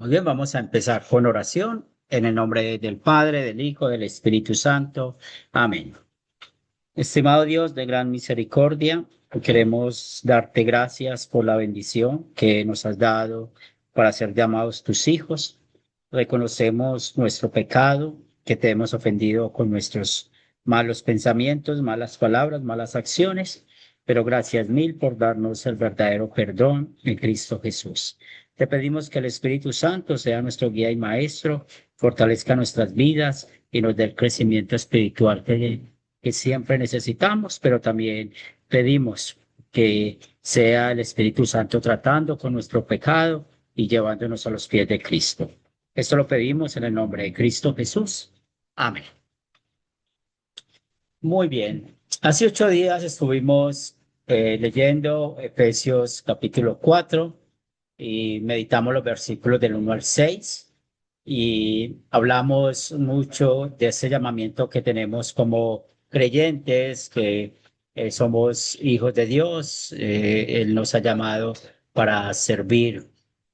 Muy bien, vamos a empezar con oración en el nombre del Padre, del Hijo, del Espíritu Santo. Amén. Estimado Dios de gran misericordia, queremos darte gracias por la bendición que nos has dado para ser llamados tus hijos. Reconocemos nuestro pecado, que te hemos ofendido con nuestros malos pensamientos, malas palabras, malas acciones, pero gracias mil por darnos el verdadero perdón en Cristo Jesús. Te pedimos que el Espíritu Santo sea nuestro guía y maestro, fortalezca nuestras vidas y nos dé el crecimiento espiritual que siempre necesitamos, pero también pedimos que sea el Espíritu Santo tratando con nuestro pecado y llevándonos a los pies de Cristo. Esto lo pedimos en el nombre de Cristo Jesús. Amén. Muy bien. Hace 8 días estuvimos leyendo Efesios capítulo 4 y meditamos los versículos del 1 al 6 y hablamos mucho de ese llamamiento que tenemos como creyentes, que somos hijos de Dios. Él nos ha llamado para servir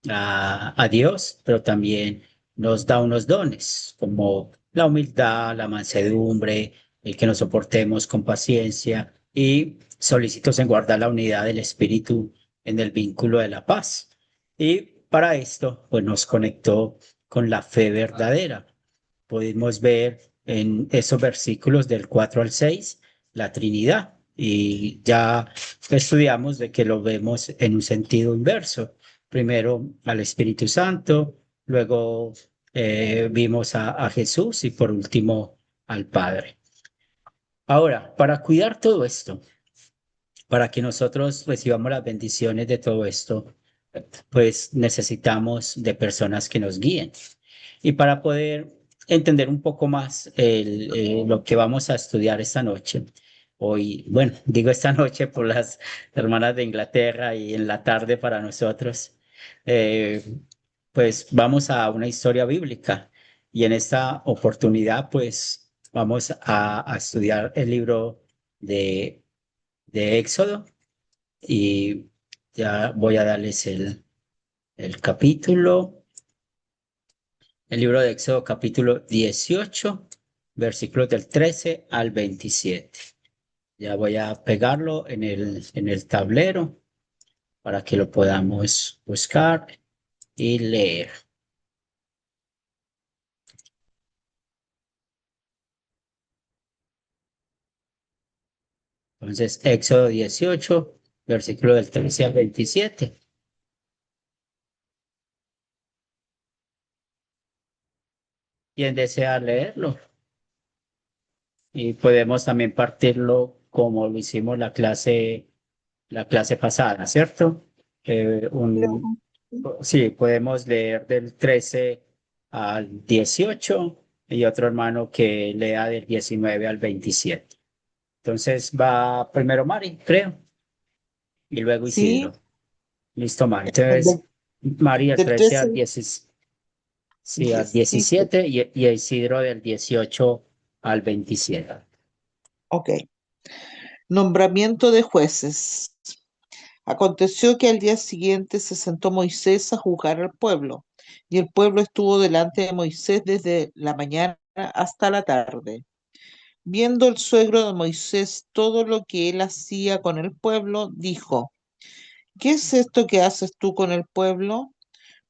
a Dios, pero también nos da unos dones como la humildad, la mansedumbre, el que nos soportemos con paciencia y solícitos en guardar la unidad del espíritu en el vínculo de la paz. Y para esto, pues nos conectó con la fe verdadera. Podemos ver en esos versículos del 4 al 6 la Trinidad y ya estudiamos de que lo vemos en un sentido inverso. Primero al Espíritu Santo, luego vimos a Jesús y por último al Padre. Ahora, para cuidar todo esto, para que nosotros recibamos las bendiciones de todo esto, pues necesitamos de personas que nos guíen. Y para poder entender un poco más lo que vamos a estudiar esta noche, hoy, bueno, digo esta noche por las hermanas de Inglaterra y en la tarde para nosotros, eh, pues vamos a una historia bíblica. Y en esta oportunidad, pues vamos a estudiar el libro de Éxodo y ya voy a darles el capítulo, el libro de Éxodo capítulo 18 versículos del 13 al 27. Ya voy a pegarlo en el tablero para que lo podamos buscar y leer. Entonces, Éxodo 18 versículo del 13 al 27. ¿Quién desea leerlo? Y podemos también partirlo como lo hicimos la clase pasada, ¿cierto? Sí, podemos leer del 13 al 18 y otro hermano que lea del 19 al 27. Entonces va primero Mari, creo, y luego Sí, Isidro. Listo, Mari. el Entonces, Mari del del 13 13 al al 10, sí, al 17. 17 y Isidro del 18 al 27. Ok. Nombramiento de jueces. Aconteció que al día siguiente se sentó Moisés a juzgar al pueblo, y el pueblo estuvo delante de Moisés desde la mañana hasta la tarde. Viendo el suegro de Moisés todo lo que él hacía con el pueblo, dijo, ¿qué es esto que haces tú con el pueblo?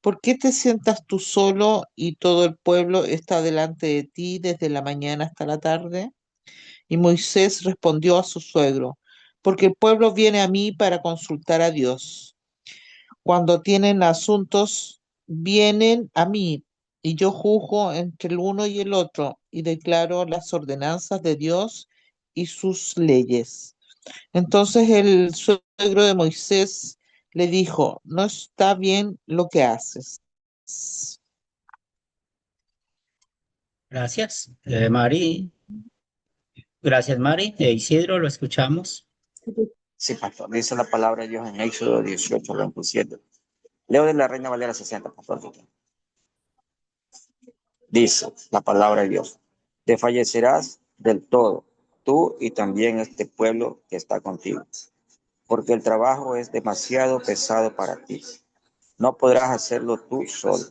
¿Por qué te sientas tú solo y todo el pueblo está delante de ti desde la mañana hasta la tarde? Y Moisés respondió a su suegro, porque el pueblo viene a mí para consultar a Dios. Cuando tienen asuntos, vienen a mí, y yo juzgo entre el uno y el otro, y declaro las ordenanzas de Dios y sus leyes. Entonces el suegro de Moisés le dijo, no está bien lo que haces. Gracias, Mari. Gracias, Mari. Isidro, lo escuchamos. Sí, pastor. Dice la palabra de Dios en Éxodo 18:27. Leo de la Reina Valera 60, pastor. Dice la palabra de Dios. Te fallecerás del todo, tú y también este pueblo que está contigo, porque el trabajo es demasiado pesado para ti. No podrás hacerlo tú solo.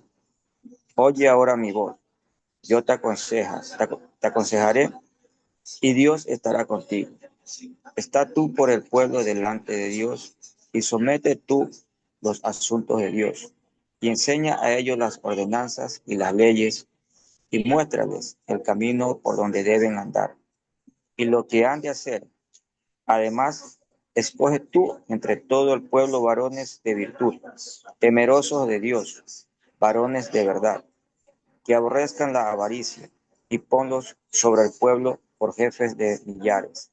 Oye ahora mi voz, yo te aconsejaré y Dios estará contigo. Está tú por el pueblo delante de Dios y somete tú los asuntos de Dios y enseña a ellos las ordenanzas y las leyes y muéstrales el camino por donde deben andar y lo que han de hacer. Además, escoge tú entre todo el pueblo varones de virtud, temerosos de Dios, varones de verdad, que aborrezcan la avaricia, y ponlos sobre el pueblo por jefes de millares,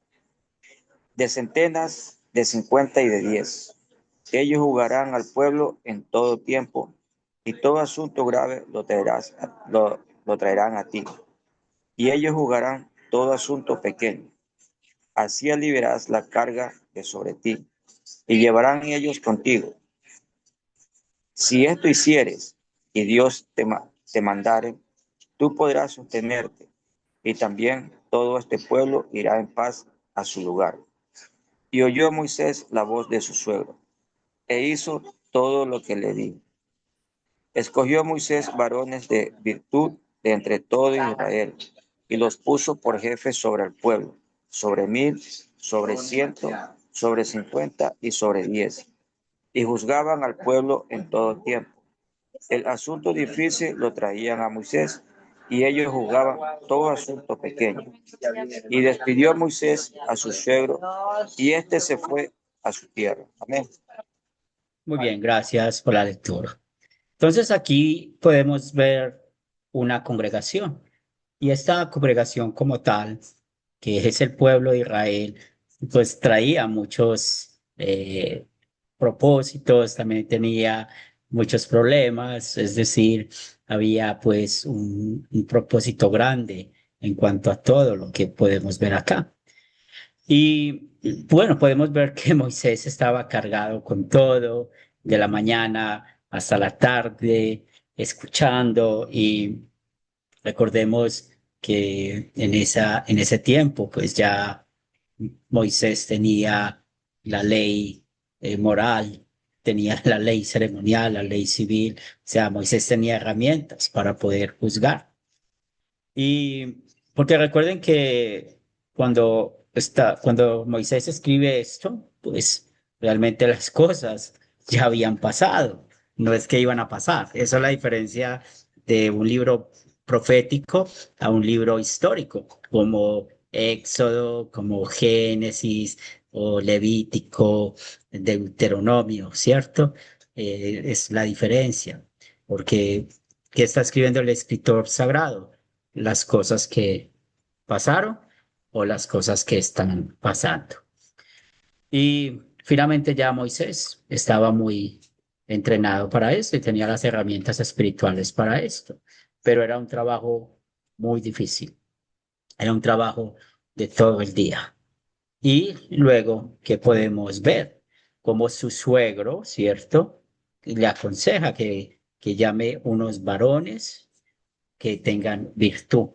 de centenas, de 50 y de 10. Ellos juzgarán al pueblo en todo tiempo, y todo asunto grave lo traerán a ti. Y ellos juzgarán todo asunto pequeño. Así aliviarás la carga de sobre ti, y llevarán ellos contigo. Si esto hicieres, y Dios te mandare, tú podrás sostenerte, y también todo este pueblo irá en paz a su lugar. Y oyó Moisés la voz de su suegro, e hizo todo lo que le dijo. Escogió Moisés varones de virtud de entre todo Israel, y los puso por jefes sobre el pueblo, sobre 1000, sobre 100, sobre 50 y sobre 10. Y juzgaban al pueblo en todo tiempo. El asunto difícil lo traían a Moisés, y ellos juzgaban todo asunto pequeño. Y despidió a Moisés a su suegro, y éste se fue a su tierra. Amén. Muy bien, gracias por la lectura. Entonces aquí podemos ver una congregación y esta congregación como tal, que es el pueblo de Israel, pues traía muchos propósitos, también tenía muchos problemas, es decir, había pues un propósito grande en cuanto a todo lo que podemos ver acá. Y bueno, podemos ver que Moisés estaba cargado con todo, de la mañana hasta la tarde, escuchando y recordemos que en ese tiempo, pues ya Moisés tenía la ley moral, tenía la ley ceremonial, la ley civil, o sea, Moisés tenía herramientas para poder juzgar. Y porque recuerden que cuando Moisés escribe esto, pues realmente las cosas ya habían pasado, no es que iban a pasar. Esa es la diferencia de un libro profético a un libro histórico, como Éxodo, como Génesis o Levítico, Deuteronomio, ¿cierto? Es la diferencia, porque ¿qué está escribiendo el escritor sagrado? Las cosas que pasaron o las cosas que están pasando. Y finalmente ya Moisés estaba muy entrenado para esto y tenía las herramientas espirituales para esto, pero era un trabajo muy difícil, era un trabajo de todo el día. Y luego que podemos ver como su suegro, ¿cierto? Le aconseja que llame unos varones que tengan virtud.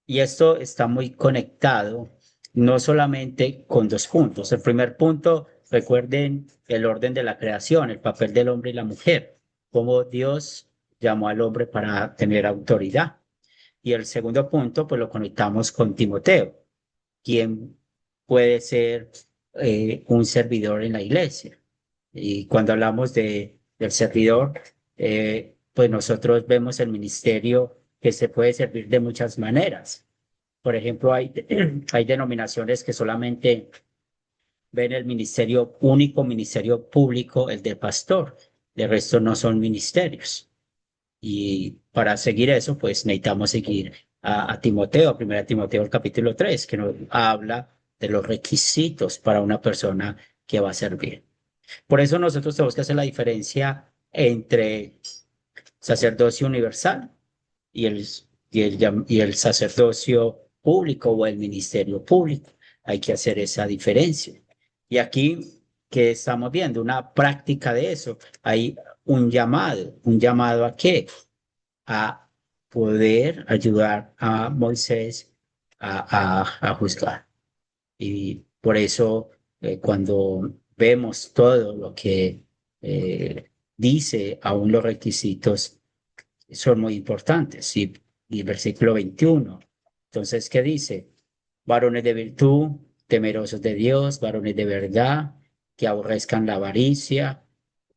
Y esto está muy conectado, no solamente con dos puntos. El primer punto, recuerden el orden de la creación, el papel del hombre y la mujer, cómo Dios llamó al hombre para tener autoridad. Y el segundo punto, pues lo conectamos con Timoteo, quien puede ser un servidor en la iglesia. Y cuando hablamos del servidor, pues nosotros vemos el ministerio que se puede servir de muchas maneras. Por ejemplo, hay denominaciones que solamente ven el ministerio único, ministerio público, el del pastor. De resto no son ministerios. Y para seguir eso, pues necesitamos seguir a Timoteo, 1 Timoteo el capítulo 3 que nos habla de los requisitos para una persona que va a servir. Por eso nosotros tenemos que hacer la diferencia entre sacerdocio universal y y el sacerdocio público o el ministerio público. Hay que hacer esa diferencia. Y aquí, ¿qué estamos viendo? Una práctica de eso. Hay un llamado ¿a qué? A poder ayudar a Moisés a juzgar. Y por eso, cuando vemos todo lo que dice, aún los requisitos, son muy importantes. Y el versículo 21. Entonces, ¿qué dice? Varones de virtud, temerosos de Dios, varones de verdad, que aborrezcan la avaricia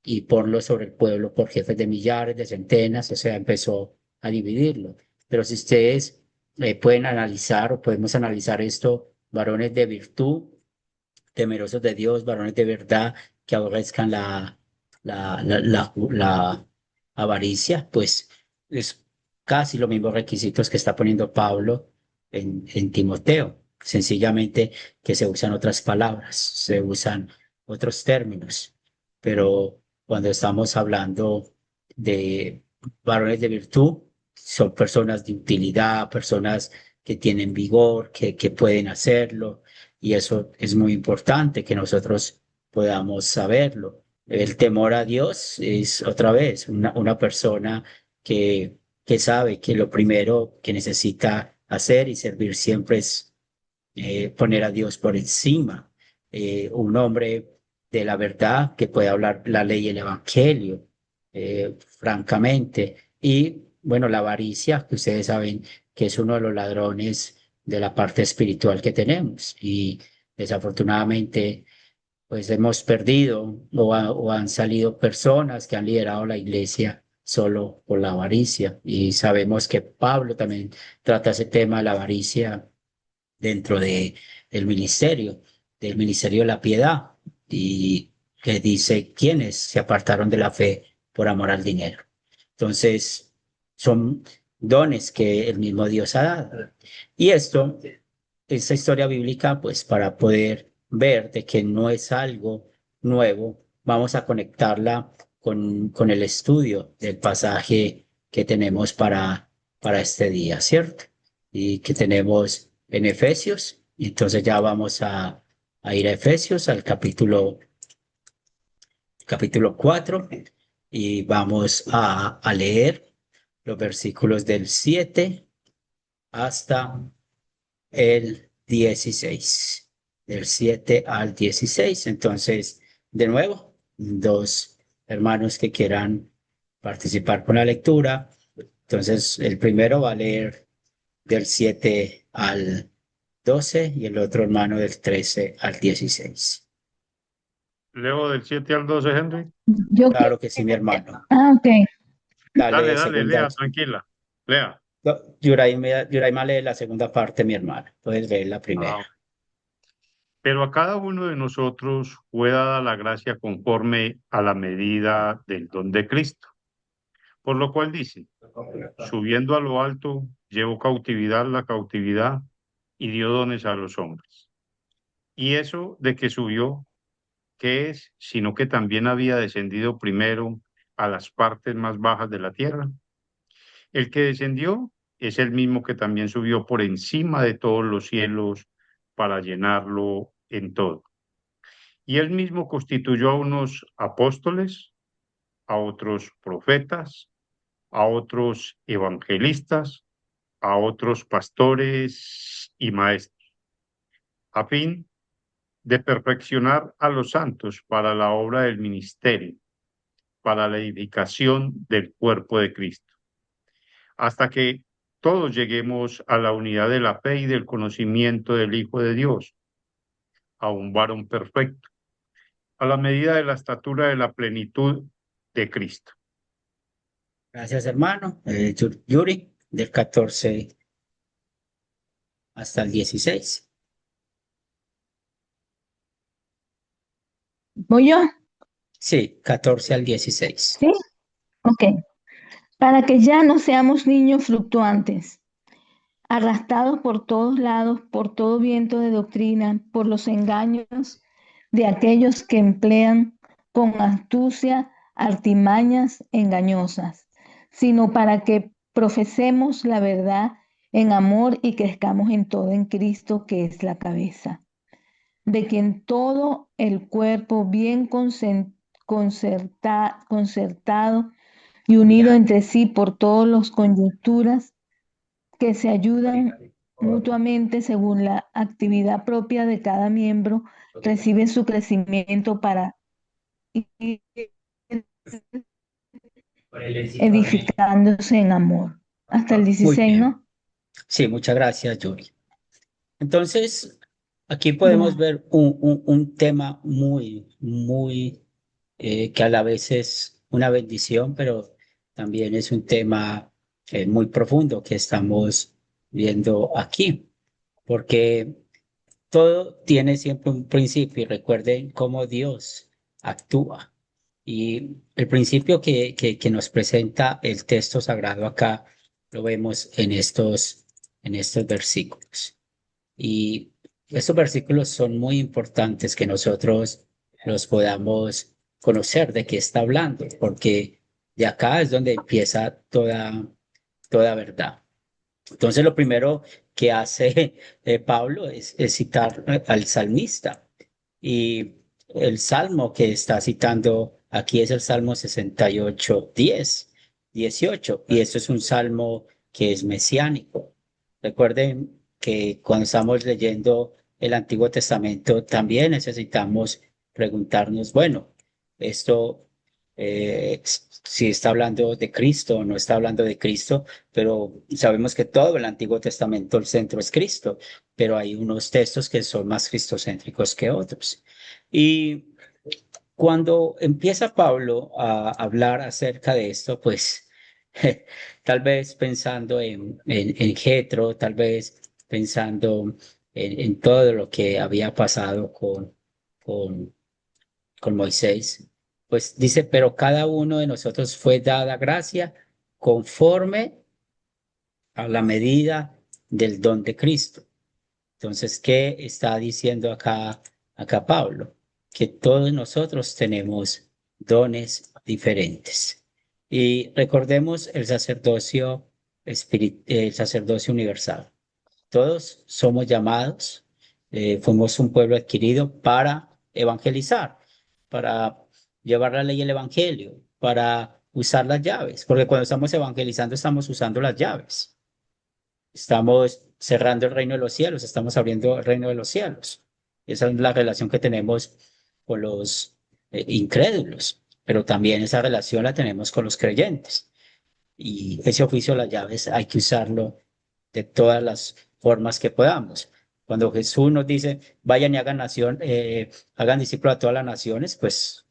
y ponlo sobre el pueblo por jefes de millares, de centenas, o sea, empezó a dividirlo. Pero si ustedes pueden analizar o podemos analizar esto, varones de virtud, temerosos de Dios, varones de verdad, que aborrezcan la avaricia, pues es casi los mismos requisitos que está poniendo Pablo en Timoteo. Sencillamente que se usan otras palabras, se usan otros términos, pero cuando estamos hablando de varones de virtud, son personas de utilidad, personas que tienen vigor, que pueden hacerlo, y eso es muy importante que nosotros podamos saberlo. El temor a Dios es otra vez una persona que sabe que lo primero que necesita hacer y servir siempre es poner a Dios por encima. Un hombre de la verdad que puede hablar la ley y el evangelio, francamente. Y bueno, la avaricia, que ustedes saben que es uno de los ladrones de la parte espiritual que tenemos. Y desafortunadamente, pues hemos perdido o han salido personas que han liderado la iglesia solo por la avaricia. Y sabemos que Pablo también trata ese tema de la avaricia dentro del ministerio de la piedad, y que dice quiénes se apartaron de la fe por amor al dinero. Entonces, son dones que el mismo Dios ha dado. Y esta historia bíblica, pues para poder ver de que no es algo nuevo, vamos a conectarla con el estudio del pasaje que tenemos para este día, ¿cierto? Y que tenemos en Efesios. Entonces ya vamos a ir a Efesios, al capítulo 4, y vamos a leer los versículos del 7 hasta el 16, del 7 al 16. Entonces, de nuevo, dos hermanos que quieran participar con la lectura. Entonces, el primero va a leer del 7 al 12 y el otro hermano del 13 al 16. Leo del 7 al 12, Henry. Yo Claro que sí, mi hermano. ok. Dale, Dale, segunda. lea, tranquila. Lea. No, Yuraima lee la segunda parte, mi hermano. Puedes leer la primera. Ah, pero a cada uno de nosotros fue dada la gracia conforme a la medida del don de Cristo. Por lo cual dice, subiendo a lo alto, llevó cautividad la cautividad y dio dones a los hombres. Y eso de que subió, ¿qué es? Sino que también había descendido primero a las partes más bajas de la tierra. El que descendió es el mismo que también subió por encima de todos los cielos para llenarlo en todo. Y él mismo constituyó a unos apóstoles, a otros profetas, a otros evangelistas, a otros pastores y maestros, a fin de perfeccionar a los santos para la obra del ministerio, para la edificación del cuerpo de Cristo, hasta que todos lleguemos a la unidad de la fe y del conocimiento del Hijo de Dios, a un varón perfecto, a la medida de la estatura de la plenitud de Cristo. Gracias, hermano. Yuri, del 14 hasta el 16. ¿Voy yo? Sí, 14 al 16. Sí, ok. Para que ya no seamos niños fluctuantes, arrastrados por todos lados, por todo viento de doctrina, por los engaños de aquellos que emplean con astucia artimañas engañosas, sino para que profesemos la verdad en amor y crezcamos en todo en Cristo, que es la cabeza, de quien todo el cuerpo bien concertado y unido entre sí por todas las coyunturas que se ayudan mutuamente según la actividad propia de cada miembro, recibe su crecimiento para ir edificándose en amor. Hasta el Muy 16, bien. ¿no? Sí, muchas gracias, Yuri. Entonces, aquí podemos Bueno, ver un tema muy, que a la vez es una bendición, pero también es un tema muy profundo que estamos viendo aquí, porque todo tiene siempre un principio y recuerden cómo Dios actúa. Y el principio que nos presenta el texto sagrado acá lo vemos en estos versículos. Y estos versículos son muy importantes que nosotros los podamos conocer de qué está hablando, porque de acá es donde empieza toda verdad. Entonces, lo primero que hace Pablo es citar al salmista. Y el salmo que está citando aquí es el Salmo 68, 10, 18. Y esto es un salmo que es mesiánico. Recuerden que cuando estamos leyendo el Antiguo Testamento también necesitamos preguntarnos, bueno, esto si está hablando de Cristo o no está hablando de Cristo, pero sabemos que todo el Antiguo Testamento, el centro es Cristo, pero hay unos textos que son más cristocéntricos que otros. Y cuando empieza Pablo a hablar acerca de esto, pues tal vez pensando en Jetro, tal vez pensando en todo lo que había pasado con, con Moisés, pues dice, pero cada uno de nosotros fue dada gracia conforme a la medida del don de Cristo. Entonces, ¿qué está diciendo acá Pablo? Que todos nosotros tenemos dones diferentes. Y recordemos el sacerdocio universal. Todos somos llamados, fuimos un pueblo adquirido para evangelizar, para llevar la ley y el evangelio, para usar las llaves, porque cuando estamos evangelizando estamos usando las llaves. Estamos cerrando el reino de los cielos, estamos abriendo el reino de los cielos. Esa es la relación que tenemos con los incrédulos, pero también esa relación la tenemos con los creyentes. Y ese oficio de las llaves hay que usarlo de todas las formas que podamos. Cuando Jesús nos dice, vayan y hagan discípulos a todas las naciones, pues,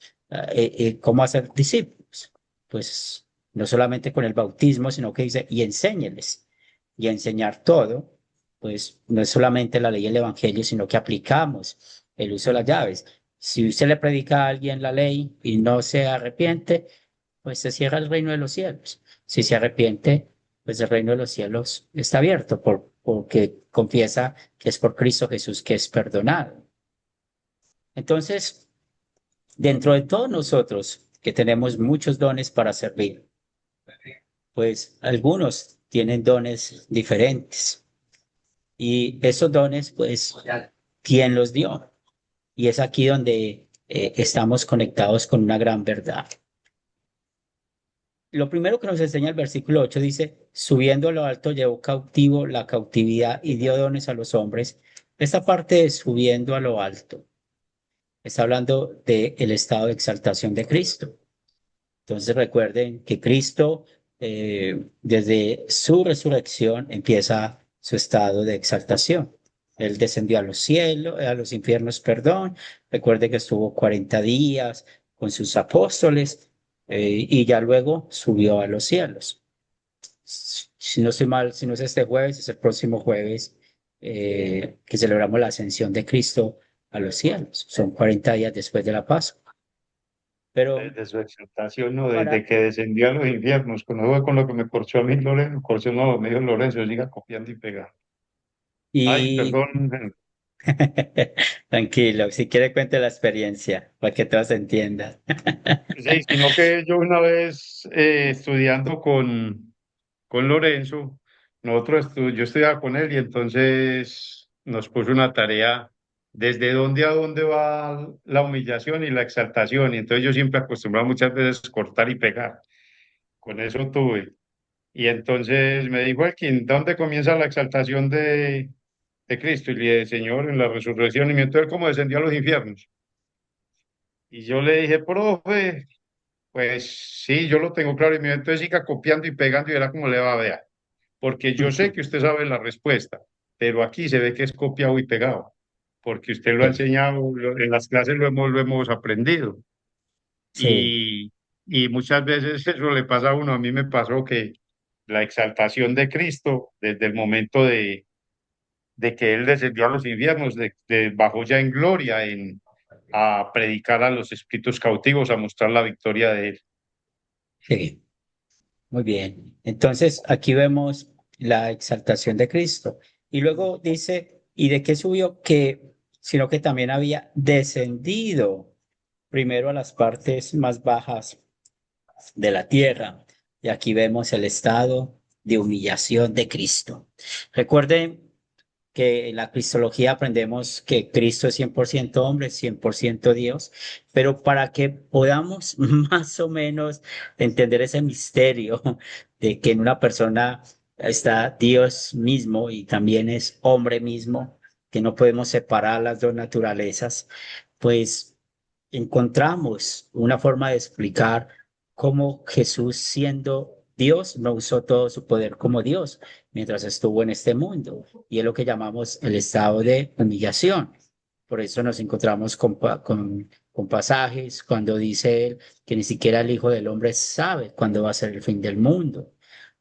¿cómo hacer discípulos? Pues no solamente con el bautismo, sino que dice, y enséñeles. Y enseñar todo, pues no es solamente la ley y el evangelio, sino que aplicamos el uso de las llaves. Si usted le predica a alguien la ley y no se arrepiente, pues se cierra el reino de los cielos. Si se arrepiente, pues el reino de los cielos está abierto porque confiesa que es por Cristo Jesús que es perdonado. Entonces, dentro de todos nosotros que tenemos muchos dones para servir, pues algunos tienen dones diferentes y esos dones, pues, ¿quién los dio? Y es aquí donde estamos conectados con una gran verdad. Lo primero que nos enseña el versículo 8 dice, subiendo a lo alto llevó cautivo la cautividad y dio dones a los hombres. Esta parte de subiendo a lo alto está hablando del estado de exaltación de Cristo. Entonces recuerden que Cristo, desde su resurrección, empieza su estado de exaltación. Él descendió a los cielos, a los infiernos, perdón. Recuerde que estuvo 40 días con sus apóstoles y ya luego subió a los cielos. Si no estoy mal, si no es este jueves, es el próximo jueves que celebramos la ascensión de Cristo a los cielos. Son 40 días después de la Pascua. Pero Desde su exaltación, no, desde para, que descendió a los infiernos, con lo que me corchó a mí Lorenzo, corchó no, me dijo Lorenzo, siga copiando y pegando. Ay, y perdón. tranquilo, si quiere cuente la experiencia para que todos entiendan. Sí, sino que yo una vez estudiando con Lorenzo, yo estudiaba con él y entonces nos puso una tarea desde dónde a dónde va la humillación y la exaltación. Y entonces yo siempre acostumbraba muchas veces cortar y pegar. Con eso tuve. Y entonces me dijo Elkin, ¿dónde comienza la exaltación de Cristo? Y le dije, Señor, en la resurrección. Y me entonces cómo descendió a los infiernos. Y yo le dije, profe. Pues sí, yo lo tengo claro y me dijo, entonces siga copiando y pegando y verá cómo le va a ver. Porque yo sé que usted sabe la respuesta, pero aquí se ve que es copiado y pegado, porque usted lo ha Sí, enseñado, en las clases lo hemos aprendido. sí, Y muchas veces eso le pasa a uno. A mí me pasó que la exaltación de Cristo, desde el momento de que Él descendió a los infiernos, bajó ya en gloria, a predicar a los espíritus cautivos, a mostrar la victoria de Él. sí. Muy bien. Entonces, aquí vemos la exaltación de Cristo. Y luego dice, ¿y de qué subió? Sino que también había descendido primero a las partes más bajas de la tierra. Y aquí vemos el estado de humillación de Cristo. Recuerden que en la cristología aprendemos que Cristo es 100% hombre, 100% Dios, pero para que podamos más o menos entender ese misterio de que en una persona está Dios mismo y también es hombre mismo, que no podemos separar las dos naturalezas, pues encontramos una forma de explicar cómo Jesús, siendo Dios, no usó todo su poder como Dios mientras estuvo en este mundo, y es lo que llamamos el estado de humillación. Por eso nos encontramos con pasajes cuando dice él que ni siquiera el Hijo del Hombre sabe cuándo va a ser el fin del mundo,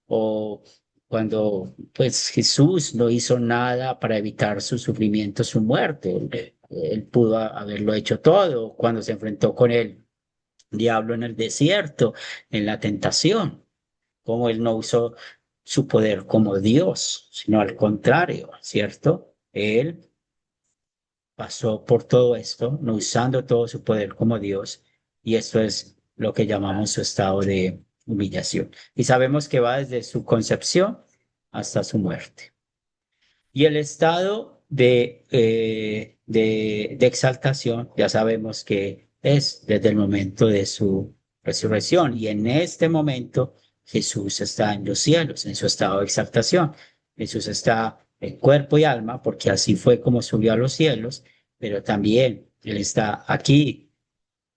o cuando pues Jesús no hizo nada para evitar su sufrimiento, su muerte. Él pudo haberlo hecho todo cuando se enfrentó con el diablo en el desierto, en la tentación, como él no usó su poder como Dios, sino al contrario, ¿cierto? Él pasó por todo esto, no usando todo su poder como Dios, y esto es lo que llamamos su estado de humillación. Y sabemos que va desde su concepción hasta su muerte. Y el estado de exaltación, ya sabemos que es desde el momento de su resurrección. Y en este momento Jesús está en los cielos, en su estado de exaltación. Jesús está en cuerpo y alma, porque así fue como subió a los cielos, pero también Él está aquí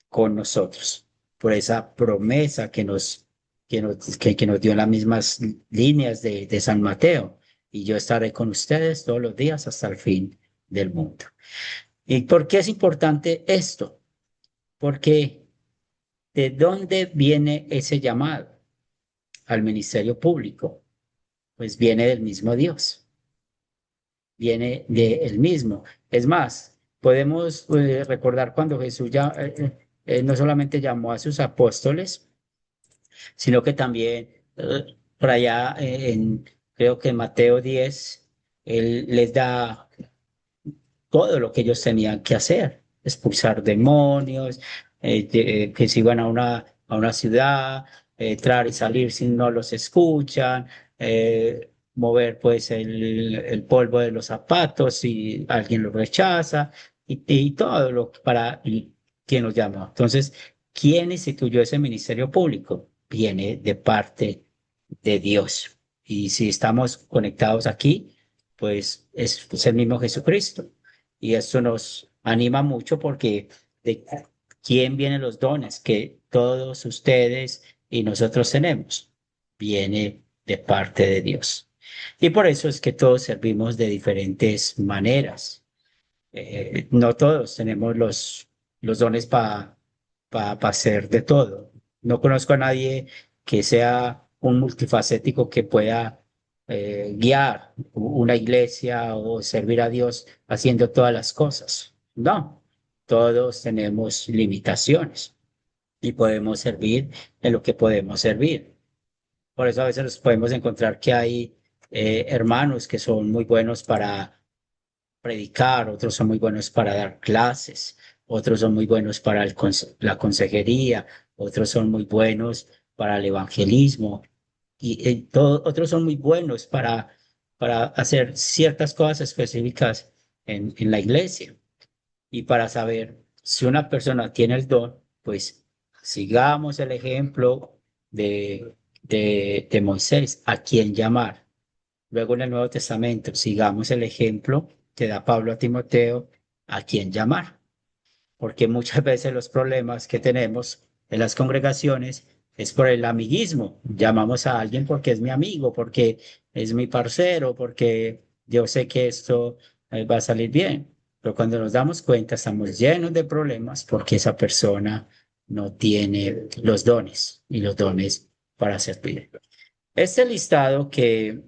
con nosotros, por esa promesa que nos dio en las mismas líneas de San Mateo. Y yo estaré con ustedes todos los días hasta el fin del mundo. ¿Y por qué es importante esto? Porque ¿de dónde viene ese llamado al ministerio público? Pues viene del mismo Dios, viene de él mismo. Es más, podemos recordar cuando Jesús ya no solamente llamó a sus apóstoles, sino que también por allá creo que en Mateo 10, él les da todo lo que ellos tenían que hacer, expulsar demonios, que se iban a una ciudad, entrar y salir si no los escuchan, mover pues el polvo de los zapatos si alguien lo rechaza, y todo lo para quien los llama. Entonces, ¿quién instituyó ese ministerio público? Viene de parte de Dios. Y si estamos conectados aquí, pues es el mismo Jesucristo. Y esto nos anima mucho porque de quién vienen los dones que todos ustedes y nosotros tenemos. Viene de parte de Dios. Y por eso es que todos servimos de diferentes maneras. No todos tenemos los dones para hacer de todo. No conozco a nadie que sea un multifacético que pueda guiar una iglesia o servir a Dios haciendo todas las cosas. No, todos tenemos limitaciones y podemos servir en lo que podemos servir. Por eso a veces nos podemos encontrar que hay hermanos que son muy buenos para predicar, otros son muy buenos para dar clases, otros son muy buenos para la consejería, otros son muy buenos para el evangelismo y otros son muy buenos para hacer ciertas cosas específicas en la iglesia. Y para saber si una persona tiene el don, pues sigamos el ejemplo de Moisés, a quien llamar. Luego en el Nuevo Testamento, sigamos el ejemplo que da Pablo a Timoteo, a quien llamar, porque muchas veces los problemas que tenemos en las congregaciones es por el amiguismo. Llamamos a alguien porque es mi amigo, porque es mi parcero, porque yo sé que esto va a salir bien. Pero cuando nos damos cuenta, estamos llenos de problemas porque esa persona no tiene los dones y los dones para servir. Este listado que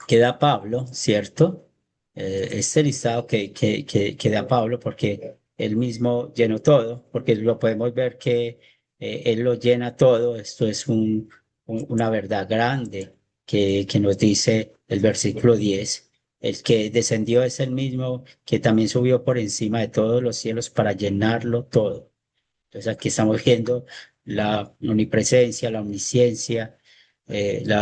da Pablo, ¿cierto? Este listado que da Pablo, porque él mismo llenó todo, porque lo podemos ver que él lo llena todo. Esto es una verdad grande que nos dice el versículo 10. El que descendió es el mismo que también subió por encima de todos los cielos para llenarlo todo. Entonces aquí estamos viendo la omnipresencia, la omnisciencia, él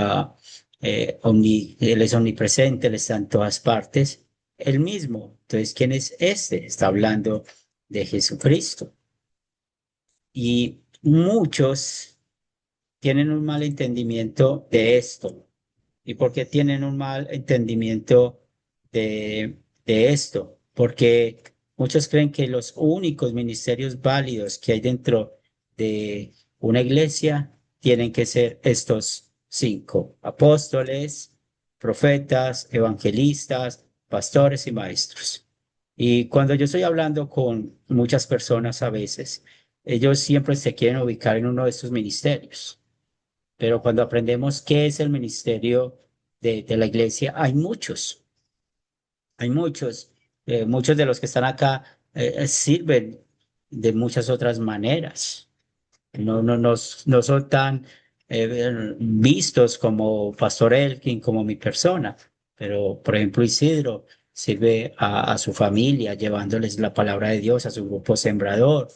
es omnipresente, él está en todas partes, él mismo. Entonces, ¿quién es este? Está hablando de Jesucristo. Y muchos tienen un mal entendimiento de esto. ¿Y por qué tienen un mal entendimiento de esto? Porque muchos creen que los únicos ministerios válidos que hay dentro de una iglesia tienen que ser estos cinco: apóstoles, profetas, evangelistas, pastores y maestros. Y cuando yo estoy hablando con muchas personas a veces, ellos siempre se quieren ubicar en uno de estos ministerios. Pero cuando aprendemos qué es el ministerio de la iglesia, hay muchos de los que están acá sirven de muchas otras maneras. No son tan vistos como Pastor Elkin, como mi persona, pero por ejemplo Isidro sirve a su familia llevándoles la palabra de Dios a su grupo sembrador.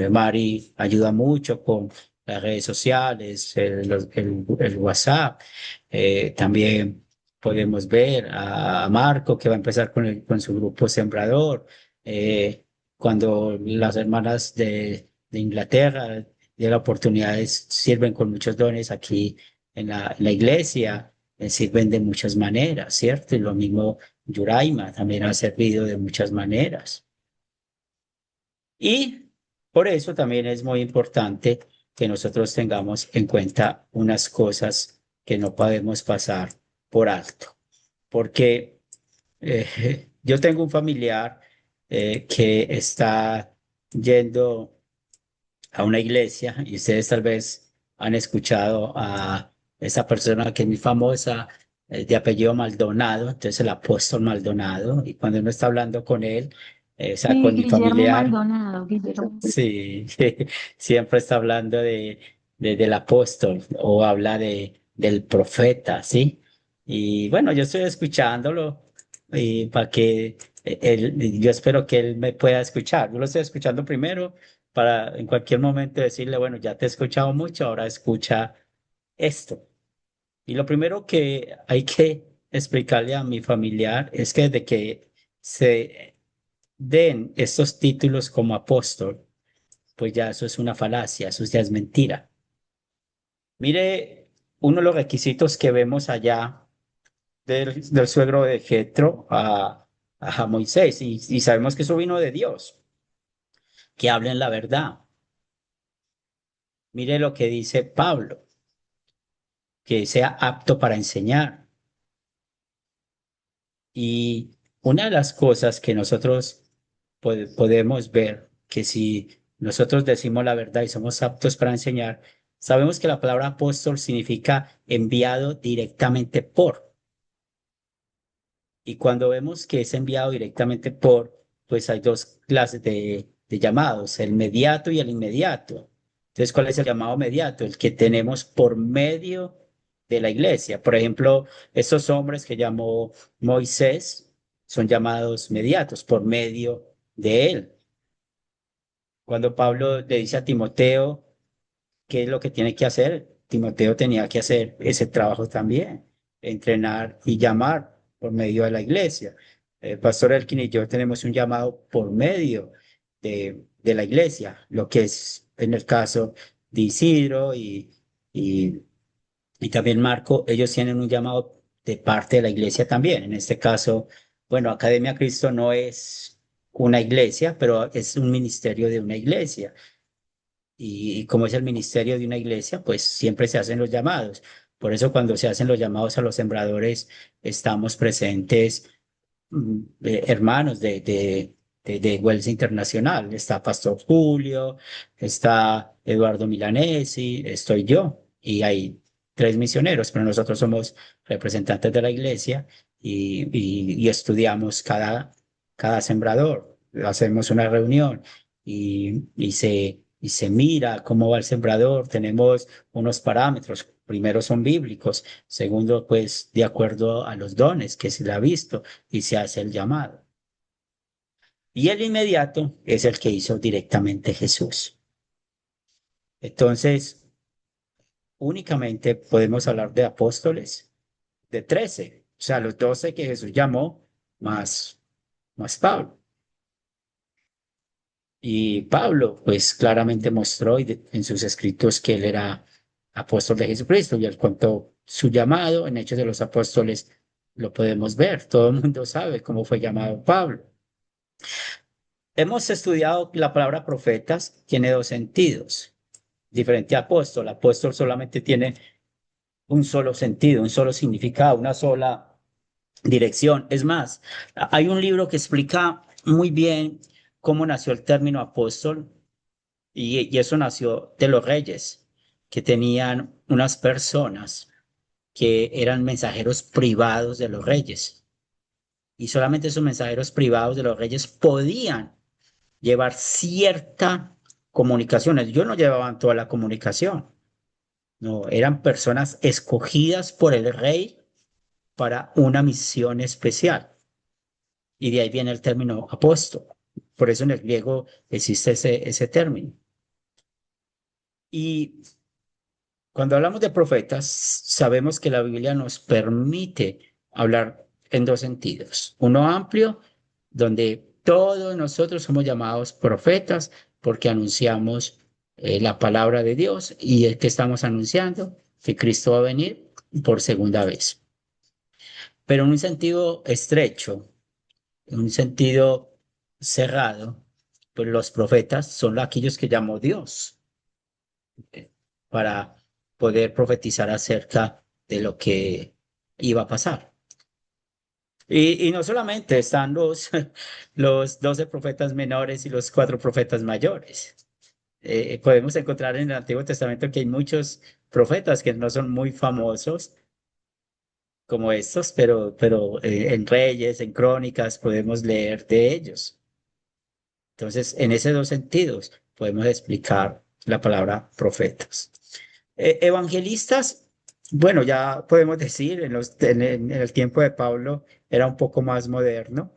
Mari ayuda mucho con las redes sociales, el WhatsApp. También podemos ver a Marco que va a empezar con su grupo sembrador. Cuando las hermanas de Inglaterra de las oportunidades sirven con muchos dones aquí en la iglesia, sirven de muchas maneras, ¿cierto? Y lo mismo Yuraima también ha servido de muchas maneras. Y por eso también es muy importante que nosotros tengamos en cuenta unas cosas que no podemos pasar por alto, porque yo tengo un familiar que está yendo a una iglesia y ustedes tal vez han escuchado a esa persona que es muy famosa, de apellido Maldonado, entonces el apóstol Maldonado, y cuando uno está hablando con él, o sea, Sí, con mi Guillermo familiar, Maldonado, Guillermo. sí, siempre está hablando del apóstol o habla del profeta, ¿sí? Y bueno, yo estoy escuchándolo y para que yo espero que él me pueda escuchar. Yo lo estoy escuchando primero para en cualquier momento decirle, bueno, ya te he escuchado mucho, ahora escucha esto. Y lo primero que hay que explicarle a mi familiar es que desde que se den estos títulos como apóstol, pues ya eso es una falacia, eso ya es mentira. Mire, uno de los requisitos que vemos allá del suegro de Jetro a Moisés, y sabemos que eso vino de Dios, que hablen la verdad. Mire lo que dice Pablo, que sea apto para enseñar. Y una de las cosas que nosotros podemos ver, que si nosotros decimos la verdad y somos aptos para enseñar, sabemos que la palabra apóstol significa enviado directamente por. Y cuando vemos que es enviado directamente por, pues hay dos clases de llamados, el mediato y el inmediato. Entonces, ¿cuál es el llamado mediato? El que tenemos por medio de la iglesia. Por ejemplo, estos hombres que llamó Moisés son llamados mediatos por medio de él. Cuando Pablo le dice a Timoteo qué es lo que tiene que hacer, Timoteo tenía que hacer ese trabajo también, entrenar y llamar por medio de la iglesia. El pastor Elkin y yo tenemos un llamado por medio de la iglesia, lo que es en el caso de Isidro y, y también Marco, ellos tienen un llamado de parte de la iglesia también. En este caso, bueno, Academia Cristo no es una iglesia, pero es un ministerio de una iglesia. y como es el ministerio de una iglesia, pues siempre se hacen los llamados. Por eso cuando se hacen los llamados a los sembradores, estamos presentes hermanos de Wells Internacional. Está Pastor Julio, está Eduardo Milanesi, estoy yo y hay tres misioneros, pero nosotros somos representantes de la iglesia y estudiamos cada sembrador. Hacemos una reunión y se mira cómo va el sembrador. Tenemos unos parámetros. Primero son bíblicos, segundo, pues de acuerdo a los dones que se le ha visto y se hace el llamado. Y el inmediato es el que hizo directamente Jesús. Entonces, únicamente podemos hablar de apóstoles, de 13, o sea, los 12 que Jesús llamó, más Pablo. Y Pablo, pues claramente mostró en sus escritos que él era apóstol de Jesucristo y él contó su llamado en Hechos de los Apóstoles, lo podemos ver, todo el mundo sabe cómo fue llamado Pablo. Hemos estudiado la palabra profetas, tiene dos sentidos, diferente a apóstol. Apóstol solamente tiene un solo sentido, un solo significado, una sola dirección. Es más, hay un libro que explica muy bien cómo nació el término apóstol y eso nació de los reyes, que tenían unas personas que eran mensajeros privados de los reyes. Y solamente esos mensajeros privados de los reyes podían llevar cierta comunicación. Ellos no llevaban toda la comunicación. No, eran personas escogidas por el rey para una misión especial. Y de ahí viene el término apóstol. Por eso en el griego existe ese término. Y cuando hablamos de profetas, sabemos que la Biblia nos permite hablar en dos sentidos. Uno amplio, donde todos nosotros somos llamados profetas porque anunciamos la palabra de Dios y es que estamos anunciando que Cristo va a venir por segunda vez. Pero en un sentido estrecho, en un sentido cerrado, pues los profetas son aquellos que llamó Dios para poder profetizar acerca de lo que iba a pasar. Y no solamente están los 12 profetas menores y los 4 profetas mayores. Podemos encontrar en el Antiguo Testamento que hay muchos profetas que no son muy famosos como estos, pero en Reyes, en Crónicas, podemos leer de ellos. Entonces, en esos dos sentidos, podemos explicar la palabra profetas. Evangelistas, bueno, ya podemos decir, en el tiempo de Pablo era un poco más moderno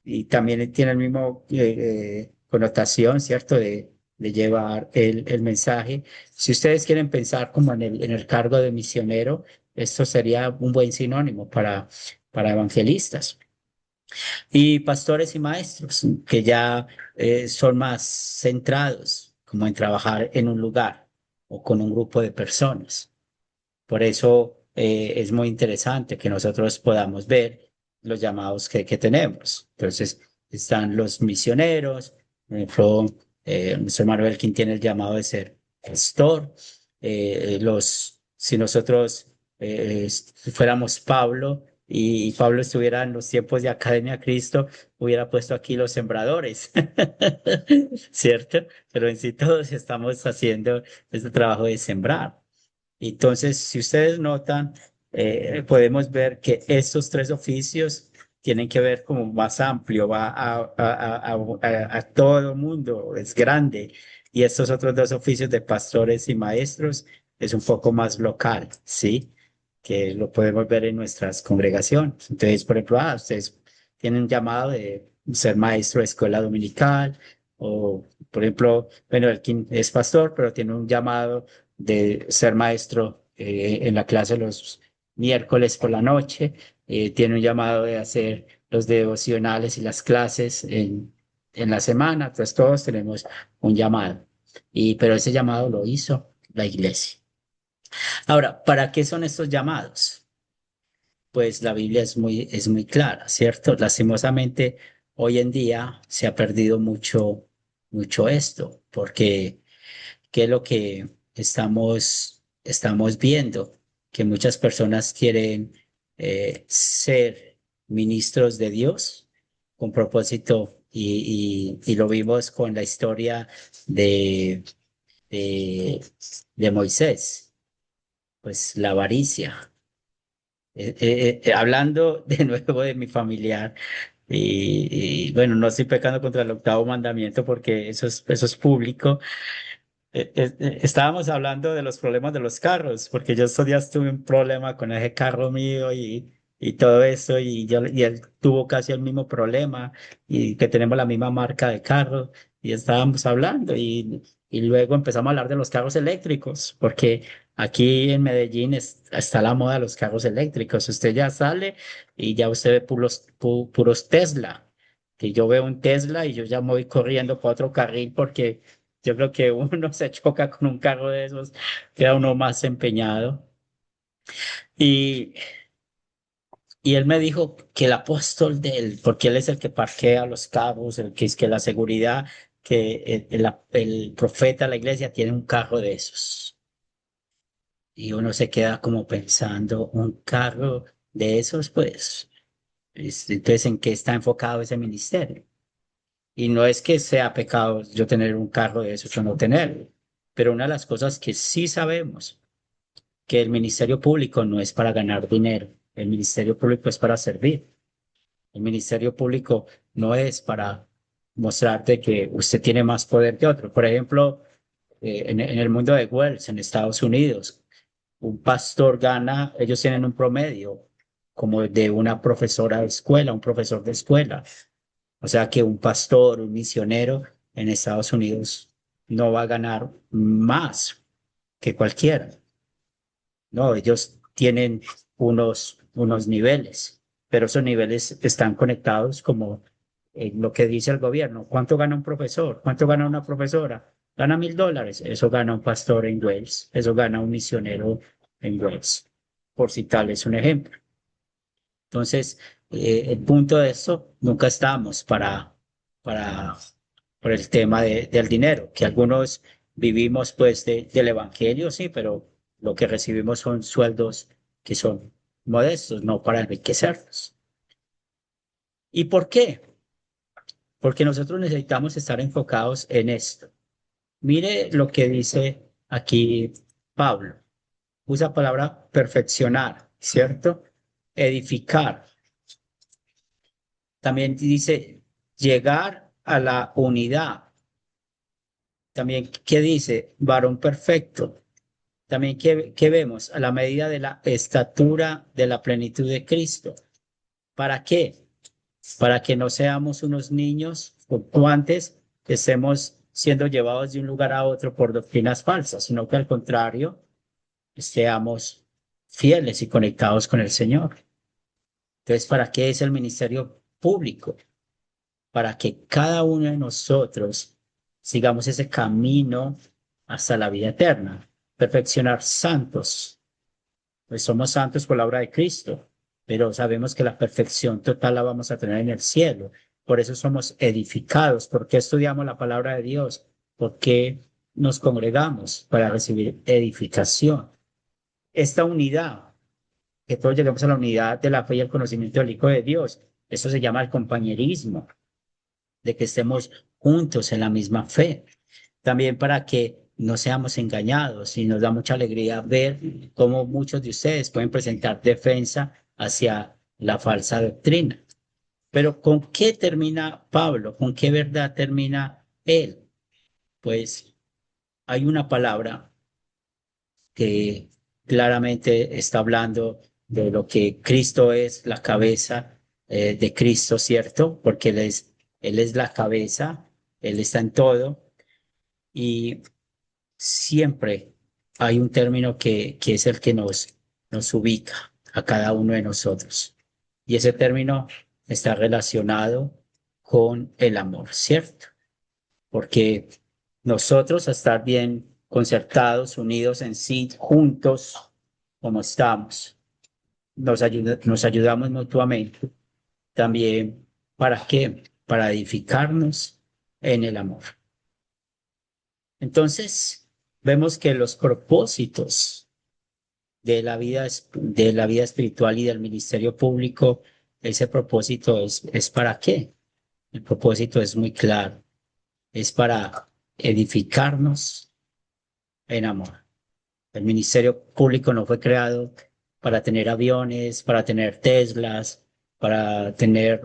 y también tiene el mismo connotación, ¿cierto? De llevar el mensaje. Si ustedes quieren pensar como en el cargo de misionero, esto sería un buen sinónimo para evangelistas. Y pastores y maestros, que ya son más centrados como en trabajar en un lugar o con un grupo de personas. Por eso es muy interesante que nosotros podamos ver los llamados que tenemos. Entonces, están los misioneros, por ejemplo, nuestro hermano Elkin tiene el llamado de ser pastor. Si nosotros fuéramos Pablo y Pablo estuviera en los tiempos de Academia Cristo, hubiera puesto aquí los sembradores, ¿cierto? Pero en sí todos estamos haciendo este trabajo de sembrar. Entonces, si ustedes notan, podemos ver que estos tres oficios tienen que ver como más amplio, va a todo el mundo, es grande. Y estos otros dos oficios de pastores y maestros es un poco más local, ¿sí? Que lo podemos ver en nuestras congregaciones. Entonces, por ejemplo, ustedes tienen llamado de ser maestro de escuela dominical, o, por ejemplo, bueno, Elkin es pastor, pero tiene un llamado de ser maestro en la clase los miércoles por la noche, tiene un llamado de hacer los devocionales y las clases en la semana, entonces todos tenemos un llamado, pero ese llamado lo hizo la iglesia. Ahora, ¿para qué son estos llamados? Pues la Biblia es muy clara, ¿cierto? Lastimosamente, hoy en día se ha perdido mucho esto, porque ¿qué es lo que estamos viendo? Que muchas personas quieren ser ministros de Dios con propósito, y lo vimos con la historia de, de, de Moisés, pues la avaricia. Hablando de nuevo de mi familiar, bueno, no estoy pecando contra el octavo mandamiento porque eso es público. Estábamos hablando de los problemas de los carros, porque yo estos días tuve un problema con ese carro mío y todo eso, y él tuvo casi el mismo problema, y que tenemos la misma marca de carro, y estábamos hablando, y luego empezamos a hablar de los carros eléctricos, porque aquí en Medellín está la moda de los carros eléctricos. Usted ya sale y ya usted ve puros Tesla, que yo veo un Tesla y yo ya me voy corriendo para otro carril porque yo creo que uno se choca con un carro de esos, queda uno más empeñado. Y, y él me dijo que el apóstol de él, porque él es el que parquea los carros, el que es que la seguridad, que el profeta de la iglesia tiene un carro de esos. Y uno se queda como pensando, un carro de esos, pues, entonces, ¿en qué está enfocado ese ministerio? Y no es que sea pecado yo tener un carro de esos o no tenerlo, pero una de las cosas que sí sabemos, que el ministerio público no es para ganar dinero, el ministerio público es para servir. El ministerio público no es para mostrarte que usted tiene más poder que otro. Por ejemplo, en el mundo de Wells, en Estados Unidos, un pastor gana, ellos tienen un promedio como de una profesora de escuela, un profesor de escuela. O sea que un pastor, un misionero en Estados Unidos no va a ganar más que cualquiera. No, ellos tienen unos niveles, pero esos niveles están conectados como lo que dice el gobierno. ¿Cuánto gana un profesor? ¿Cuánto gana una profesora? Gana $1,000. Eso gana un pastor en Wales. Eso gana un misionero en Wales, por citarles un ejemplo. Entonces, el punto de esto, nunca estamos para, por el tema del dinero, que algunos vivimos pues del evangelio, sí, pero lo que recibimos son sueldos que son modestos, no para enriquecernos. ¿Y por qué? Porque nosotros necesitamos estar enfocados en esto. Mire lo que dice aquí Pablo. Usa palabra perfeccionar, ¿cierto? Edificar. También dice llegar a la unidad. También, ¿qué dice? Varón perfecto. También, ¿qué vemos? A la medida de la estatura de la plenitud de Cristo. ¿Para qué? Para que no seamos unos niños fluctuantes que estemos siendo llevados de un lugar a otro por doctrinas falsas, sino que al contrario, seamos fieles y conectados con el Señor. Entonces, ¿para qué es el ministerio público? Para que cada uno de nosotros sigamos ese camino hasta la vida eterna, perfeccionar santos. Pues somos santos por la obra de Cristo, pero sabemos que la perfección total la vamos a tener en el cielo. Por eso somos edificados. ¿Por qué estudiamos la palabra de Dios? ¿Por qué nos congregamos? Para recibir edificación. Esta unidad, que todos lleguemos a la unidad de la fe y el conocimiento del Hijo de Dios, eso se llama el compañerismo, de que estemos juntos en la misma fe. También para que no seamos engañados, y nos da mucha alegría ver cómo muchos de ustedes pueden presentar defensa hacia la falsa doctrina. Pero ¿con qué termina Pablo? ¿Con qué verdad termina él? Pues hay una palabra que claramente está hablando de lo que Cristo es, la cabeza de Cristo, ¿cierto? Porque Él es la cabeza, Él está en todo, y siempre hay un término que es el que nos ubica a cada uno de nosotros. Y ese término está relacionado con el amor, ¿cierto? Porque nosotros, a estar bien concertados, unidos en sí, juntos, como estamos, nos ayudamos mutuamente. También, ¿para qué? Para edificarnos en el amor. Entonces, vemos que los propósitos de de la vida espiritual y del ministerio público, ese propósito es ¿para qué? El propósito es muy claro, es para edificarnos en amor. El ministerio público no fue creado para tener aviones, para tener Teslas, para tener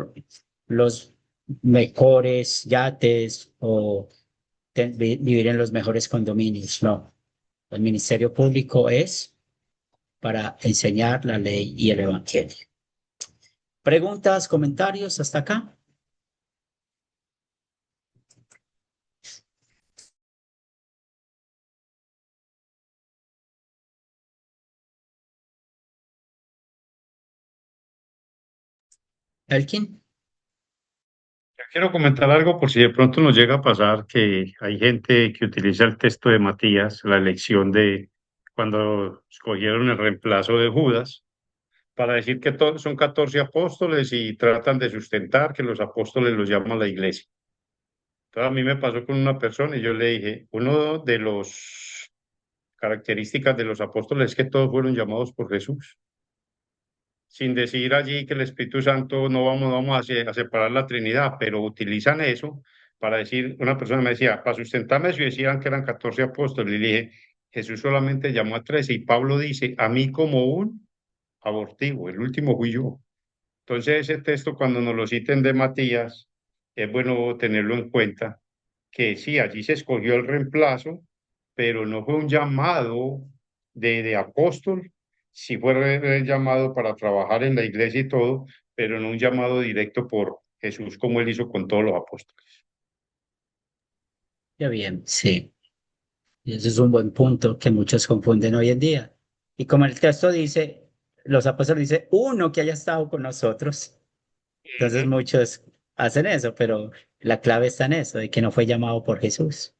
los mejores yates o vivir en los mejores condominios. No, el ministerio público es para enseñar la ley y el evangelio. ¿Preguntas, comentarios hasta acá? ¿Elkin? Yo quiero comentar algo por si de pronto nos llega a pasar que hay gente que utiliza el texto de Matías, la elección de cuando escogieron el reemplazo de Judas, para decir que todos son 14 apóstoles y tratan de sustentar que los apóstoles los llama la iglesia. Entonces a mí me pasó con una persona y yo le dije, uno de los características de los apóstoles es que todos fueron llamados por Jesús, sin decir allí que el Espíritu Santo no vamos a separar la Trinidad, pero utilizan eso para decir, una persona me decía, para sustentarme eso y decían que eran 14 apóstoles, y le dije, Jesús solamente llamó a 13 y Pablo dice, a mí como un abortivo, el último fui yo. Entonces ese texto cuando nos lo citen de Matías, es bueno tenerlo en cuenta, que sí, allí se escogió el reemplazo, pero no fue un llamado de apóstol, sí fue llamado para trabajar en la iglesia y todo, pero no un llamado directo por Jesús como él hizo con todos los apóstoles. Ya bien, sí. Y ese es un buen punto que muchos confunden hoy en día. Y como el texto dice, los apóstoles dice uno que haya estado con nosotros. Entonces Ujú. muchos hacen eso, pero la clave está en eso, de que no fue llamado por Jesús.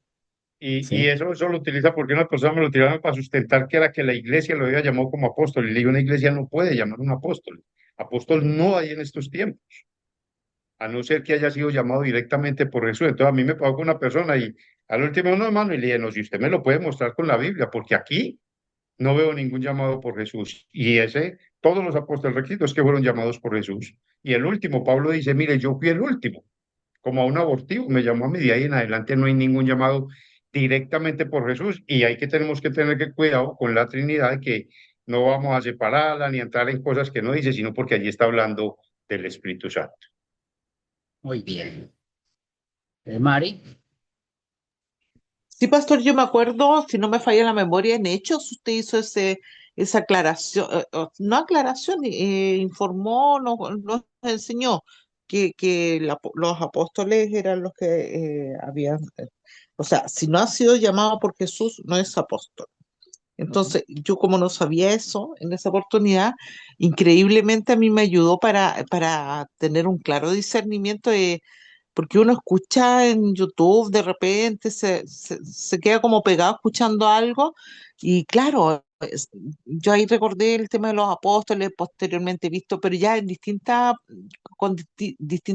Y ¿Sí? eso lo utiliza porque una persona me lo tiraron para sustentar que era que la iglesia lo había llamado como apóstol. Y le digo, una iglesia no puede llamar a un apóstol. Apóstol no hay en estos tiempos, a no ser que haya sido llamado directamente por Jesús. Entonces a mí me pasó con una persona y al último no, hermano, y le dije, no, si usted me lo puede mostrar con la Biblia, porque aquí no veo ningún llamado por Jesús. Y ese, todos los apóstoles requisitos que fueron llamados por Jesús. Y el último, Pablo dice, mire, yo fui el último, como a un abortivo, me llamó a mí, de ahí en adelante no hay ningún llamado directamente por Jesús. Y hay que tenemos que tener que cuidado con la Trinidad, de que no vamos a separarla ni a entrar en cosas que no dice, sino porque allí está hablando del Espíritu Santo. Muy bien. Mari, Sí, pastor, yo me acuerdo, si no me falla la memoria, en Hechos usted hizo esa aclaración, no aclaración, informó, nos enseñó que los apóstoles eran los que habían, o sea, si no ha sido llamado por Jesús, no es apóstol. Entonces, yo como no sabía eso en esa oportunidad, increíblemente a mí me ayudó para tener un claro discernimiento de porque uno escucha en YouTube, de repente se queda como pegado escuchando algo y claro, yo ahí recordé el tema de los apóstoles, posteriormente visto, pero ya en distinta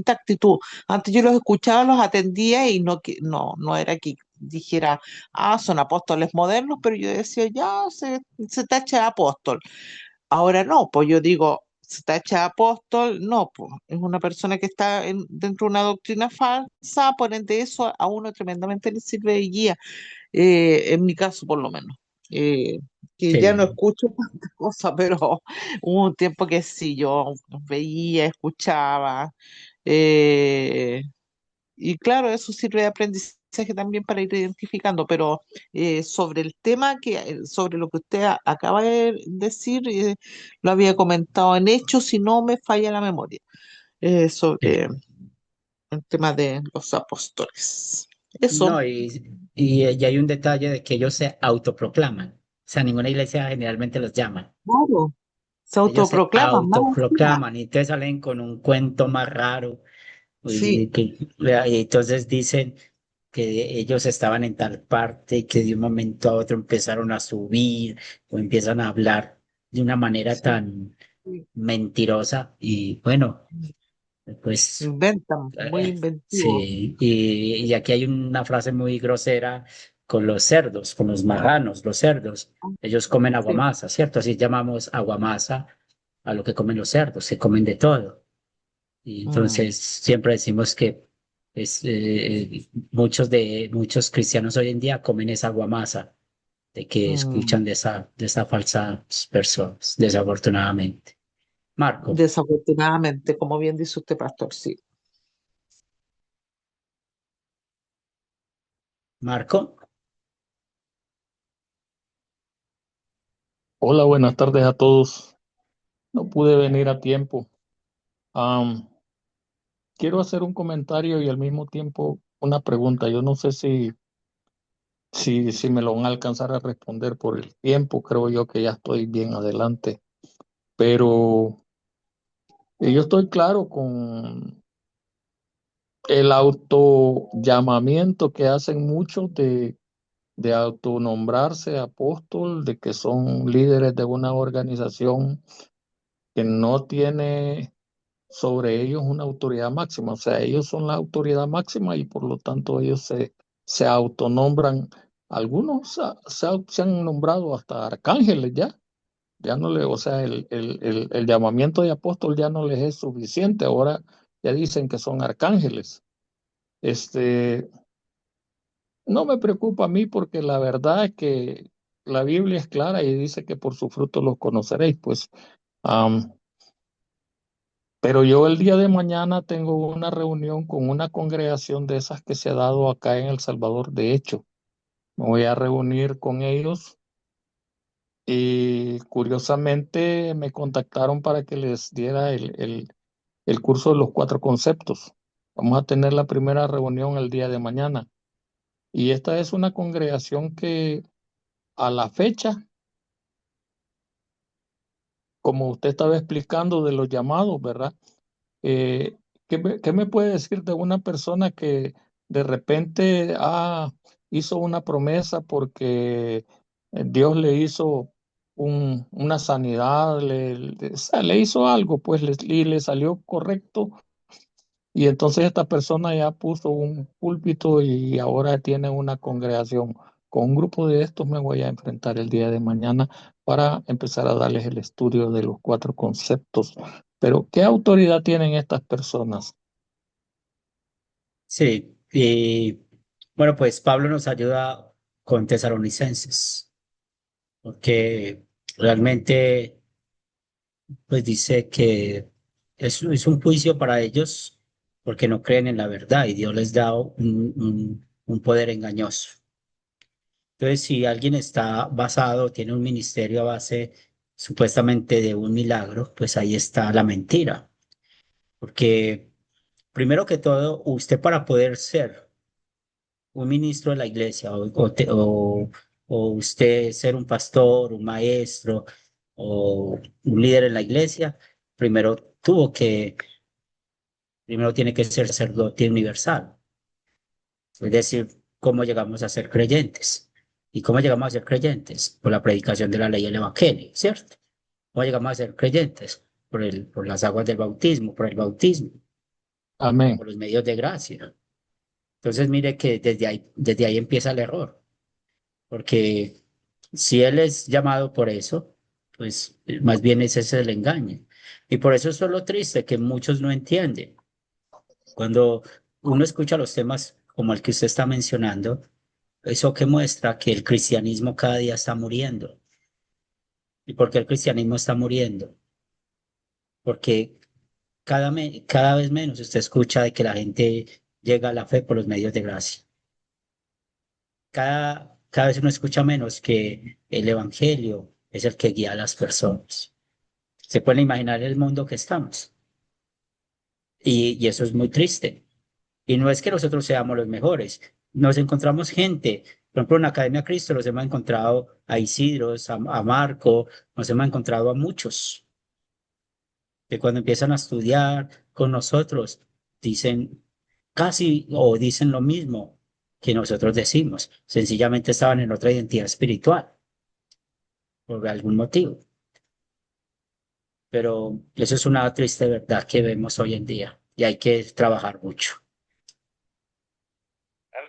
actitud. Antes yo los escuchaba, los atendía y no era que dijera, ah, son apóstoles modernos, pero yo decía, ya se tacha de apóstol. Ahora no, pues yo digo, se está hecha apóstol, no, pues es una persona que está dentro de una doctrina falsa, por ende eso a uno tremendamente le sirve de guía, en mi caso por lo menos. Eh, que ya no sí, escucho tantas cosas, pero hubo un tiempo que sí, yo veía, escuchaba, eh, y claro, eso sirve de aprendizaje también para ir identificando, pero sobre el tema sobre lo que usted acaba de decir, lo había comentado en hechos, si no me falla la memoria, sí. sobre el tema de los apóstoles. Eso, No, y hay un detalle de que ellos se autoproclaman. O sea, ninguna iglesia generalmente los llama. claro, se Ellos se autoproclaman más encima. autoproclaman y entonces salen con un cuento más raro. Sí, Y entonces dicen que ellos estaban en tal parte y que de un momento a otro empezaron a subir o empiezan a hablar de una manera sí, tan sí. mentirosa. Y bueno, pues Inventan, muy inventivo. sí, y aquí hay una frase muy grosera con los cerdos, con los marranos, los cerdos. Ellos comen Sí. aguamasa, ¿cierto? Así llamamos aguamasa a lo que comen los cerdos, se comen de todo. Y Mm, entonces siempre decimos que muchos cristianos hoy en día comen esa aguamasa de que mm. escuchan de esa falsas personas, desafortunadamente. Marco, Desafortunadamente, como bien dice usted, pastor, sí. Marco, Hola, buenas tardes a todos. No pude venir a tiempo. Am, Quiero hacer un comentario y al mismo tiempo una pregunta. Yo no sé si me lo van a alcanzar a responder por el tiempo. Creo yo que ya estoy bien adelante. Pero yo estoy claro con el autollamamiento que hacen muchos de autonombrarse apóstol, de que son líderes de una organización que no tiene sobre ellos una autoridad máxima. O sea, ellos son la autoridad máxima y por lo tanto ellos se autonombran. Algunos se han nombrado hasta arcángeles ya. Ya no le, o sea, el llamamiento de apóstol ya no les es suficiente. Ahora ya dicen que son arcángeles. Este, no me preocupa a mí porque la verdad es que la Biblia es clara y dice que por su fruto los conoceréis. Pues am, pero yo el día de mañana tengo una reunión con una congregación de esas que se ha dado acá en El Salvador. De hecho, me voy a reunir con ellos y curiosamente me contactaron para que les diera el curso de los 4 conceptos. Vamos a tener la primera reunión el día de mañana. Y esta es una congregación que a la fecha, como usted estaba explicando de los llamados, ¿verdad? Eh, qué me puede decir de una persona que de repente hizo una promesa porque Dios le hizo una sanidad, o sea, le hizo algo, pues y le salió correcto, y entonces esta persona ya puso un púlpito y ahora tiene una congregación? Con un grupo de estos me voy a enfrentar el día de mañana para empezar a darles el estudio de los 4 conceptos. Pero, ¿qué autoridad tienen estas personas? sí, y bueno, pues Pablo nos ayuda con Tesalonicenses, porque realmente pues dice que es un juicio para ellos porque no creen en la verdad y Dios les da un poder engañoso. Entonces, si alguien está basado, tiene un ministerio a base supuestamente de un milagro, pues ahí está la mentira. Porque primero que todo, usted para poder ser un ministro de la iglesia o usted ser un pastor, un maestro o un líder en la iglesia, primero primero tiene que ser sacerdote universal. Es decir, cómo llegamos a ser creyentes. ¿Y cómo llegamos a ser creyentes? Por la predicación de la ley y el evangelio, ¿cierto? ¿Cómo llegamos a ser creyentes? Por las aguas del bautismo, por el bautismo, por Amén. los medios de gracia. Entonces, mire que desde ahí empieza el error, porque si él es llamado por eso, pues más bien ese es el engaño. Y por eso es lo triste que muchos no entienden. Cuando uno escucha los temas como el que usted está mencionando, eso que muestra que el cristianismo cada día está muriendo. ¿Y por qué el cristianismo está muriendo? Porque cada vez menos usted escucha de que la gente llega a la fe por los medios de gracia. Cada vez uno escucha menos que el evangelio es el que guía a las personas. Se puede imaginar el mundo que estamos. Y eso es muy triste. Y no es que nosotros seamos los mejores. Nos encontramos gente, por ejemplo, en la Academia Cristo nos hemos encontrado a Isidros, a Marco, nos hemos encontrado a muchos que cuando empiezan a estudiar con nosotros dicen casi o dicen lo mismo que nosotros decimos. Sencillamente estaban en otra identidad espiritual por algún motivo. Pero eso es una triste verdad que vemos hoy en día y hay que trabajar mucho.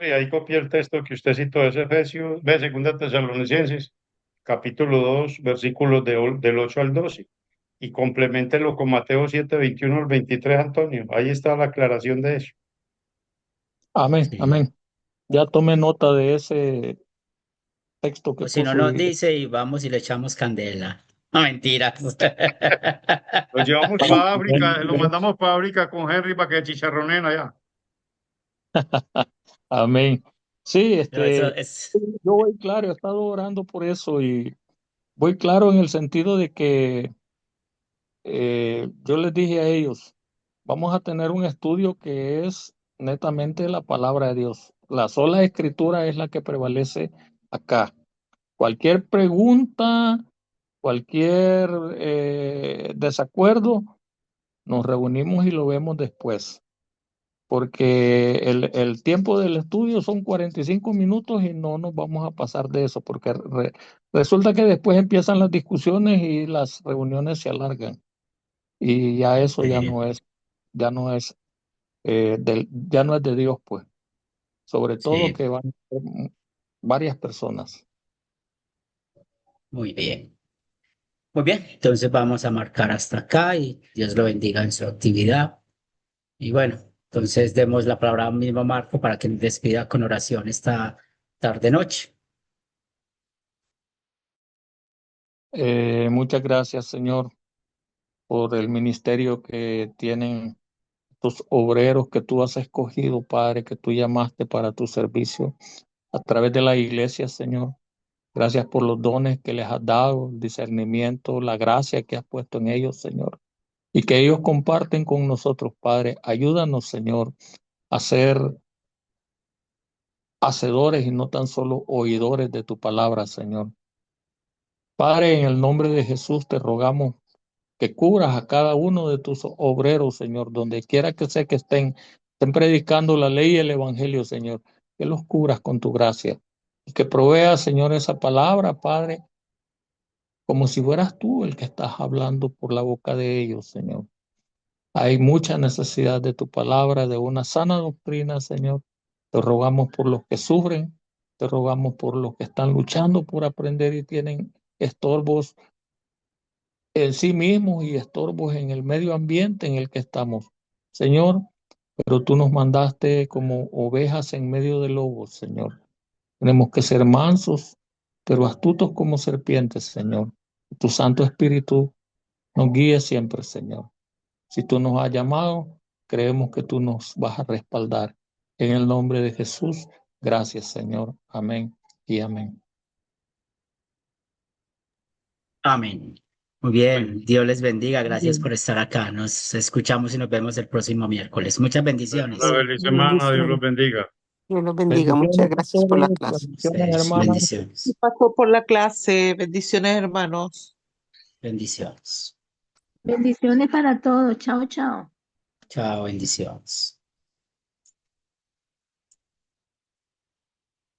Henry, ahí copié el texto que usted citó, es Efesios, ve, Segunda Tesalonicenses, capítulo 2, versículos del 8 al 12. Y compleméntelo con Mateo 7, 21 al 23, Antonio. Ahí está la aclaración de eso. Amén, Sí. amén. Ya tomé nota de ese texto que O si no puso nos y dice y vamos y le echamos candela. No, mentiras. Lo llevamos para para África, lo mandamos para África con Henry para que chicharronen allá. amén. Sí, No, eso es. yo voy claro, he estado orando por eso y voy claro en el sentido de que yo les dije a ellos, vamos a tener un estudio que es netamente la palabra de Dios. La sola escritura es la que prevalece acá. Cualquier pregunta, cualquier desacuerdo, nos reunimos y lo vemos después, porque el tiempo del estudio son 45 minutos y no nos vamos a pasar de eso, porque resulta que después empiezan las discusiones y las reuniones se alargan y ya eso ya no es, ya no es de Dios, pues, sobre todo Sí, que van a ser varias personas. muy bien. Muy bien, entonces vamos a marcar hasta acá y Dios lo bendiga en su actividad. Y bueno, entonces demos la palabra al mismo Marco para que nos despida con oración esta tarde-noche. Muchas gracias, Señor, por el ministerio que tienen tus obreros que tú has escogido, Padre, que tú llamaste para tu servicio a través de la iglesia, Señor. Gracias por los dones que les has dado, el discernimiento, la gracia que has puesto en ellos, Señor, y que ellos comparten con nosotros, Padre. Ayúdanos, Señor, a ser hacedores y no tan solo oidores de tu palabra, Señor. Padre, en el nombre de Jesús te rogamos que cubras a cada uno de tus obreros, Señor, donde quiera que sea que estén predicando la ley y el evangelio, Señor, que los cubras con tu gracia y que proveas, Señor, esa palabra, Padre, como si fueras tú el que estás hablando por la boca de ellos, Señor. Hay mucha necesidad de tu palabra, de una sana doctrina, Señor. Te rogamos por los que sufren, te rogamos por los que están luchando por aprender y tienen estorbos en sí mismos y estorbos en el medio ambiente en el que estamos. Señor, pero tú nos mandaste como ovejas en medio de lobos, Señor. Tenemos que ser mansos, pero astutos como serpientes, Señor. Tu Santo Espíritu nos guíe siempre, Señor. Si tú nos has llamado, creemos que tú nos vas a respaldar. En el nombre de Jesús, gracias, Señor. Amén y amén. Amén. Muy bien, Dios les bendiga. Gracias por estar acá. Nos escuchamos y nos vemos el próximo miércoles. Muchas Una bendiciones. feliz semana, Dios los Bendiciones. bendiga. Dios los bendiga. Muchas Bendiciones a gracias por la todos, clase. bendiciones, Ustedes, hermanos. Y bendiciones. pasó por la clase. Bendiciones, hermanos. Bendiciones. Bendiciones para todos. Chao, chao. Chao, bendiciones.